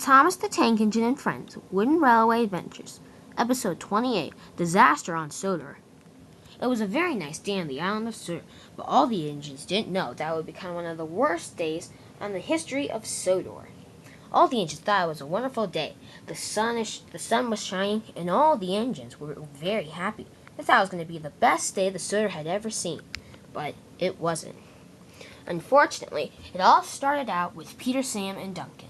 Thomas the Tank Engine and Friends, Wooden Railway Adventures, Episode 28, Disaster on Sodor. It was a very nice day on the island of Sodor, but all the engines didn't know that would become one of the worst days on the history of Sodor. All the engines thought it was a wonderful day. The sun was shining, and all the engines were very happy. They thought it was going to be the best day the Sodor had ever seen, but it wasn't. Unfortunately, it all started out with Peter, Sam, and Duncan.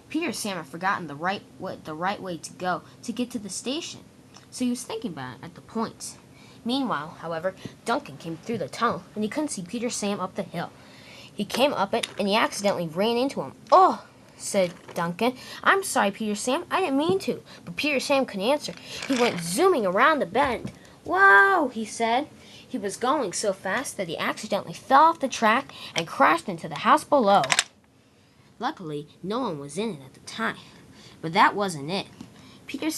Peter and Sam had forgotten the right way to go to get to the station, so he was thinking about it at the point. Meanwhile, however, Duncan came through the tunnel, and he couldn't see Peter Sam up the hill. He came up it, and he accidentally ran into him. "Oh," said Duncan. "I'm sorry, Peter Sam. I didn't mean to." But Peter Sam couldn't answer. He went zooming around the bend. "Whoa," he said. He was going so fast that he accidentally fell off the track and crashed into the house below. Luckily, no one was in it at the time. But that wasn't it. Peter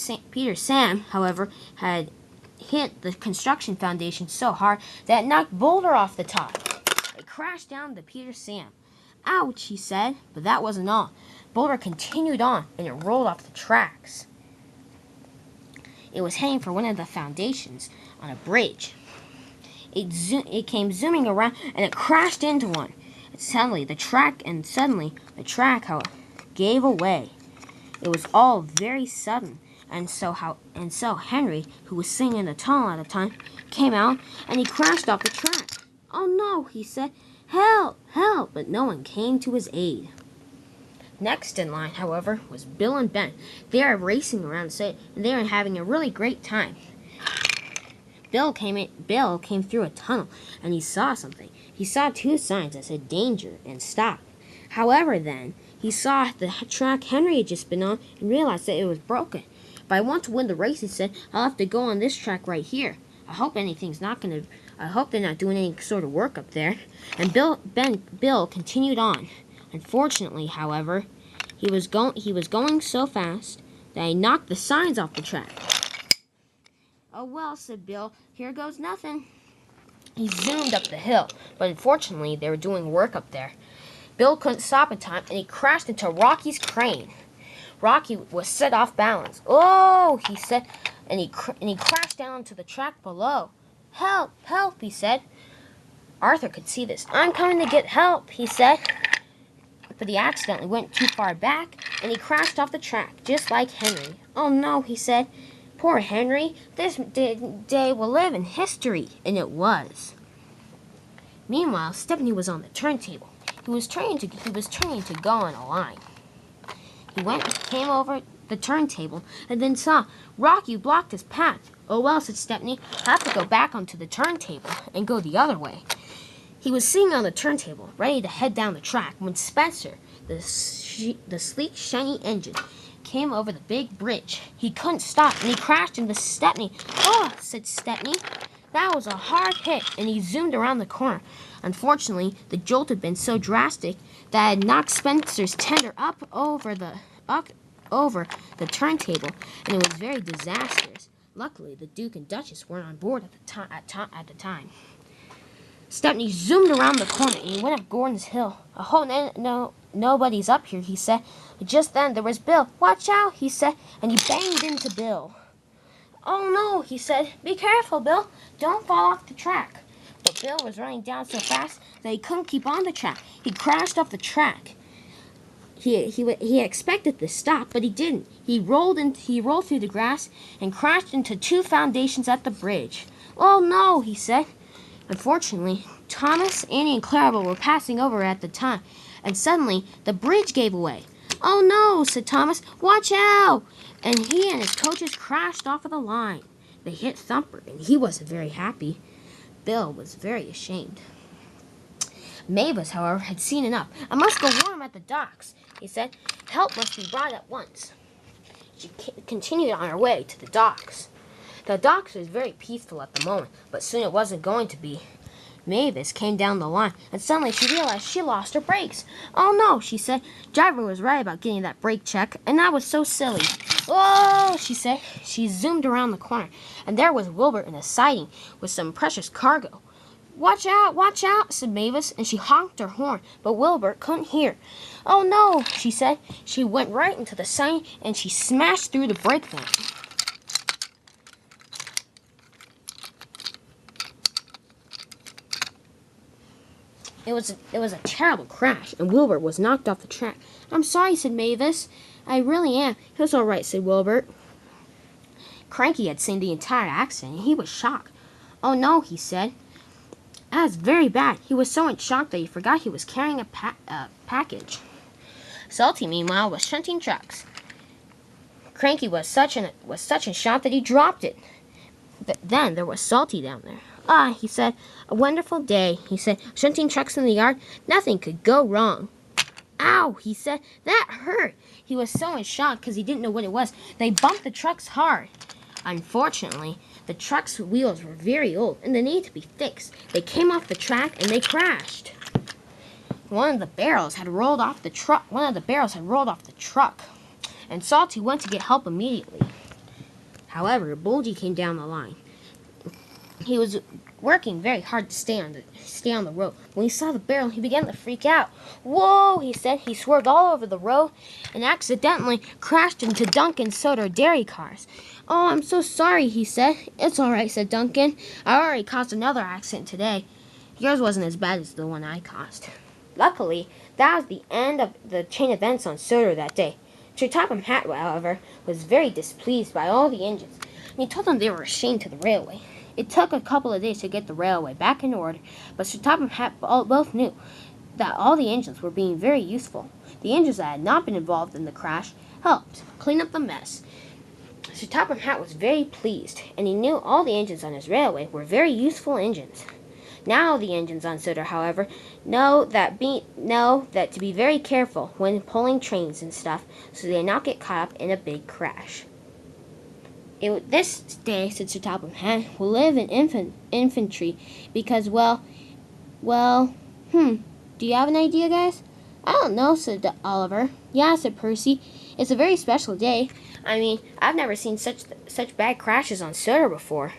Sam, however, had hit the construction foundation so hard that it knocked Boulder off the top. It crashed down to Peter Sam. "Ouch," he said, but that wasn't all. Boulder continued on, and it rolled off the tracks. It was heading for one of the foundations on a bridge. It came zooming around, and it crashed into one. Suddenly, the track gave away. It was all very sudden, and so Henry, who was sitting in the tunnel at the time, came out, and he crashed off the track. "Oh no," he said. "Help, help!" But no one came to his aid. Next in line, however, was Bill and Ben. They were racing around the city, and they were having a really great time. Bill came through a tunnel, and he saw something. He saw two signs that said danger and stop. However, then, he saw the track Henry had just been on and realized that it was broken. "If I want to win the race," he said, "I'll have to go on this track right here. I hope they're not doing any sort of work up there." And Bill continued on. Unfortunately, however, he was going so fast that he knocked the signs off the track. "Oh well," said Bill, "here goes nothing." He zoomed up the hill, but unfortunately they were doing work up there. Bill couldn't stop in time, and he crashed into Rocky's crane. Rocky was set off balance. "Oh," he said, and he crashed down into the track below. "Help, help," he said. Arthur could see this. "I'm coming to get help," he said. But he accidentally went too far back, and he crashed off the track, just like Henry. "Oh no," he said. "Poor Henry, this day will live in history," and it was. Meanwhile, Stepney was on the turntable. He was turning to go on a line. He came over the turntable, and then saw Rocky blocked his path. "Oh well," said Stepney, "I have to go back onto the turntable and go the other way." He was sitting on the turntable, ready to head down the track, when Spencer, the sleek, shiny engine, came over the big bridge. He couldn't stop, and he crashed into Stepney. "Oh," said Stepney. "That was a hard hit," and he zoomed around the corner. Unfortunately, the jolt had been so drastic that it had knocked Spencer's tender up over the turntable, and it was very disastrous. Luckily, the Duke and Duchess weren't on board at the time. Stepney zoomed around the corner, and he went up Gordon's hill. "I hope nobody's up here," he said. But just then there was Bill. "Watch out," he said, and he banged into Bill. "Oh no," he said. "Be careful, Bill. Don't fall off the track." But Bill was running down so fast that he couldn't keep on the track. He crashed off the track. He expected to stop, but he didn't. He rolled through the grass and crashed into two foundations at the bridge. "Oh no," he said. Unfortunately, Thomas, Annie, and Clarabelle were passing over at the time, and suddenly the bridge gave away. "Oh no," said Thomas. "Watch out!" And he and his coaches crashed off of the line. They hit Thumper, and he wasn't very happy. Bill was very ashamed. Mavis, however, had seen enough. "I must go warn him at the docks," he said. "Help must be brought at once." She continued on her way to the docks. The docks was very peaceful at the moment, but soon it wasn't going to be. Mavis came down the line, and suddenly she realized she lost her brakes. "Oh no," she said. "Driver was right about getting that brake check, and that was so silly." "Oh," she said. She zoomed around the corner, and there was Wilbur in a siding with some precious cargo. watch out, said Mavis, and she honked her horn, but Wilbur couldn't hear. Oh no, she said. She went right into the sign, and she smashed through the brake van. It was a terrible crash, and Wilbur was knocked off the track. I'm sorry, said Mavis. I really am. It was all right, said Wilbur. Cranky had seen the entire accident, and he was shocked. Oh no, he said. That was very bad. He was so in shock that he forgot he was carrying a package. Salty, meanwhile, was shunting trucks. Cranky was such in shock that he dropped it. But then there was Salty down there. Ah, he said, a wonderful day, he said, shunting trucks in the yard. Nothing could go wrong. Ow, he said, that hurt. He was so in shock because he didn't know what it was. They bumped the trucks hard. Unfortunately, the truck's wheels were very old and they needed to be fixed. They came off the track and they crashed. One of the barrels had rolled off the truck, and Salty went to get help immediately. However, Bulgy came down the line. He was working very hard to stay on the road. When he saw the barrel, he began to freak out. Whoa, he said. He swerved all over the road and accidentally crashed into Duncan's Sodor dairy cars. Oh, I'm so sorry, he said. It's all right, said Duncan. I already caused another accident today. Yours wasn't as bad as the one I caused. Luckily, that was the end of the chain of events on Sodor that day. Sir Topham Hatt, however, was very displeased by all the engines, and he told them they were a shame to the railway. It took a couple of days to get the railway back in order, but Sir Topham Hatt both knew that all the engines were being very useful. The engines that had not been involved in the crash helped clean up the mess. Sir Topham Hatt was very pleased, and he knew all the engines on his railway were very useful engines. Now the engines on Sodor, however, know that to be very careful when pulling trains and stuff, so they not get caught up in a big crash. This day, said Sir Topham Hatt, will live in infantry because, do you have an idea, guys? I don't know, said Oliver. Yeah, said Percy. It's a very special day. I mean, I've never seen such bad crashes on Sodor before.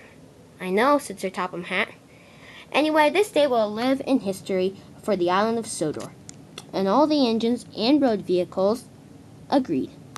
I know, said Sir Topham Hatt. Anyway, this day will live in history for the Island of Sodor. And all the engines and road vehicles agreed.